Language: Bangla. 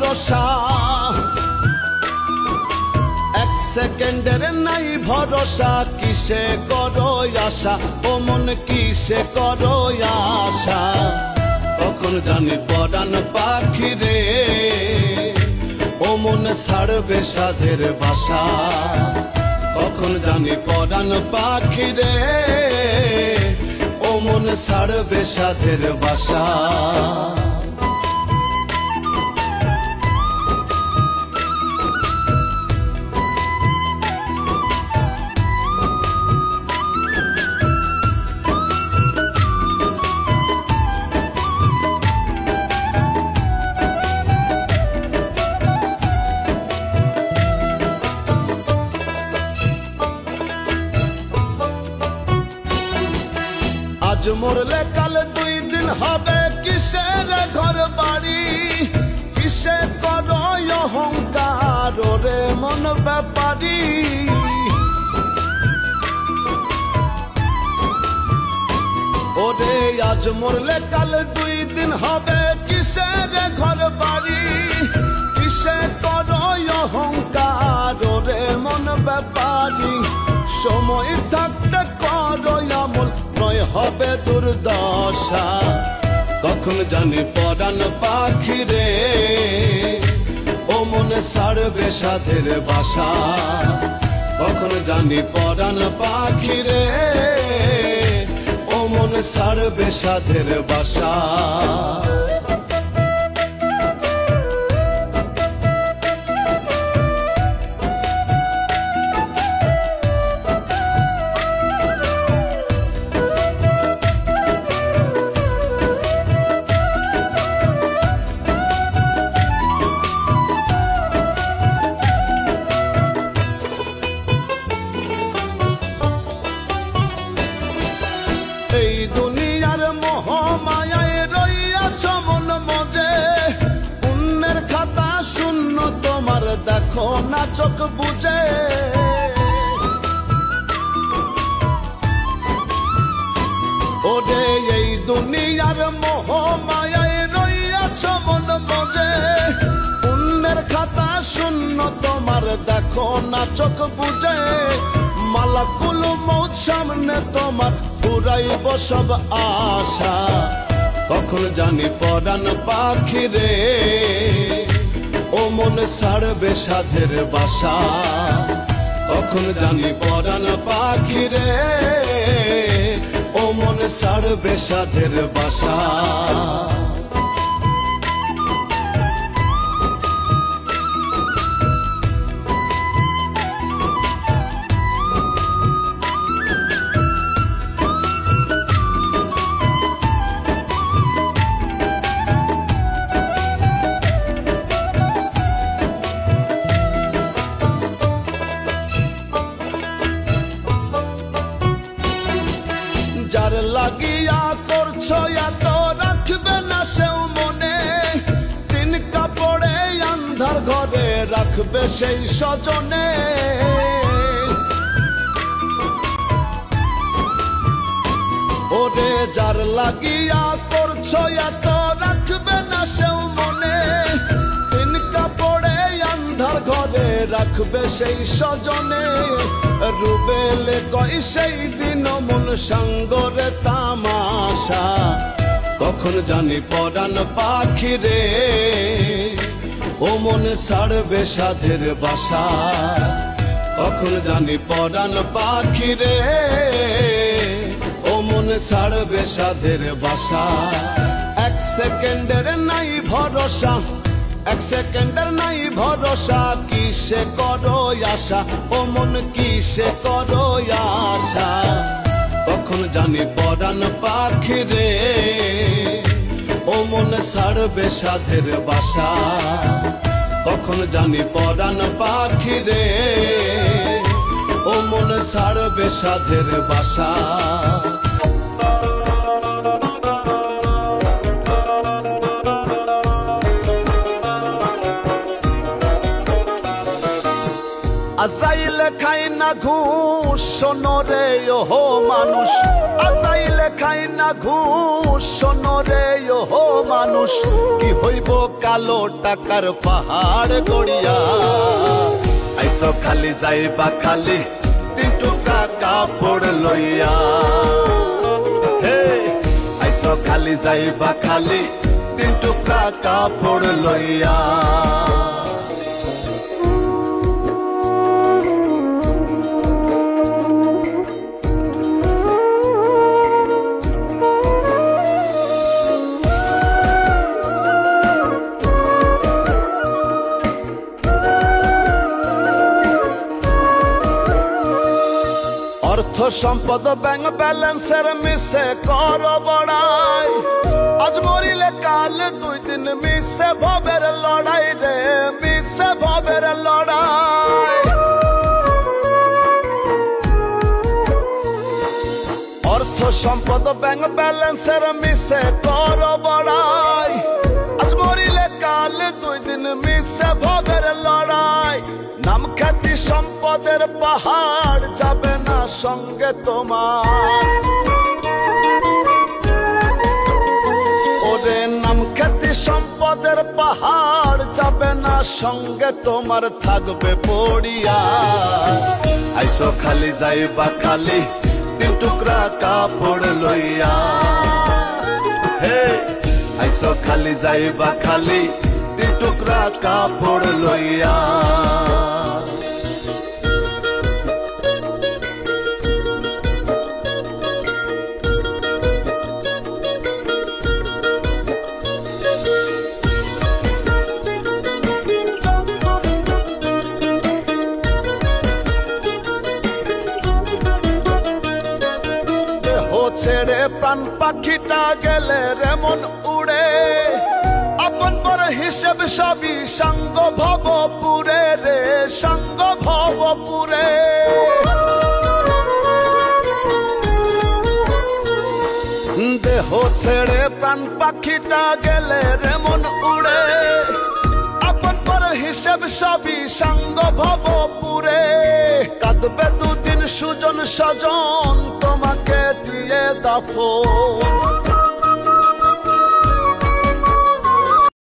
ভরসা এক সেকেন্ডের নাই ভরসা কিসে করো আশা ও মন কিসে করো আশা কখন জানি পরাণ পাখি রে ও মন ছাড়বে সাধের বাসা কখন জানি পরাণ পাখি রে ও মন ছাড়বে সাধের বাসা আজ মরলে কাল দুই দিন হবে কিসের ঘর বাড়ি কিসে করো অহংকার রে মন ব্যাপারী ওরে আজ মরলে কাল দুই দিন হবে কিসের ঘর বাড়ি কিসে করো অহংকার রে মন ব্যাপারী সময় থাকতে করো আমল নয় হবে দুর্দশা কখন জানি পরাণ পাখি রে ও মনে ছাড়বে সাধের বাসা কখন জানি পরাণ পাখি রে ও মনে ছাড়বে সাধের বাসা এই দুনিয়ার মোহ মায়ায় রইয়াছ মন মজে পুণ্যের খাতা শূন্য তোমার দেখো না চোখ বুঝে ওরে এই দুনিয়ার মোহ মায়ায় রইয়াছ মন মজে পুণ্যের খাতা শূন্য তোমার দেখো না চোখ বুঝে মালাকুল মৌত সামনে তোমার পুরাইব সব আশা কখন জানি পরাণ পাখি রে ও মনে ছাড়বে সাধের বাসা কখন জানি পরাণ পাখি রে ও মনে ছাড়বে সাধের বাসা যার লাগিয়া করছো এত রাখবে না সেও মনে তিন কাপড়ে আন্ধার ঘরে রাখবে সেই স্বজনে ওরে যার লাগিয়া করছো এত রাখবে না সেও মনে তিন কাপড়ে আন্ধার ঘরে রাখবে সেই স্বজনে রুবেলে কই সেই দিন মন সঙ্গরে তামাশা কখন জানি পরাণ পাখি রে ও মনে ছাড়বে সাধের বাসা কখন জানি পরাণ পাখি রে ও মনে ছাড়বে সাধের বাসা এক সেকেন্ডের নাই ভরসা এক সেকেন্ডের নাই ভরসা কিসে করো আশা ও মন কিসে করো আশা কখন জানি পরাণ পাখি রে ও মন ছাড়বে সাধের বাসা কখন জানি পরাণ পাখি রে ও মন ছাড়বে সাধের বাসা আজরাইলে খাই না ঘুষ শোনো রে ওহো মানুষ, আজরাইলে খাই না ঘুষ শোনো রে ওহো মানুষ, কি হইব কালো টাকার পাহাড় গড়িয়া। আইসো খালি যাইবা খালি 3 টুকরা কাপড় লইয়া, হে আইসো খালি যাইবা খালি 3 টুকরা কাপড় লইয়া। অর্থ সম্পদ ব্যাংক ব্যালেন্সের মিশে কর বড়াই, আজ মরিলে কাল 2 দিন মিশে ভবের লড়াই রে, মিশে ভবের লড়াই। অর্থ সম্পদ ব্যাংক ব্যালেন্সের মিশে কর বড়াই, আজ মরিলে কাল 2 দিন মিশে ভবের লড়াই। নাম খ্যাতি সম্পদের পাহাড় যাবে না সঙ্গে তোমার, ওরে নাম খ্যাতি সম্পদের পাহাড় যাবে না সঙ্গে তোমার, থাকবে পড়িয়া। আইসো খালি যাইবা খালি 3 টুকরা কাপড় লইয়া, হে আইসো খালি যাইবা খালি 3 টুকরা কাপড় লইয়া। ছেড়ে প্রাণ পাখিটা গেলে রে মন উড়ে, আপন পর হিসেব সবই সঙ্গ ভবপুরে রে, সঙ্গ ভবপুরে। দেহ ছেড়ে প্রাণ পাখিটা গেলে রে মন উড়ে, আপন পর হিসেব সবই সঙ্গ ভবপুরে। কাঁদবে 2 দিন সুজন স্বজন তোমাকে দিয়ে দাফন,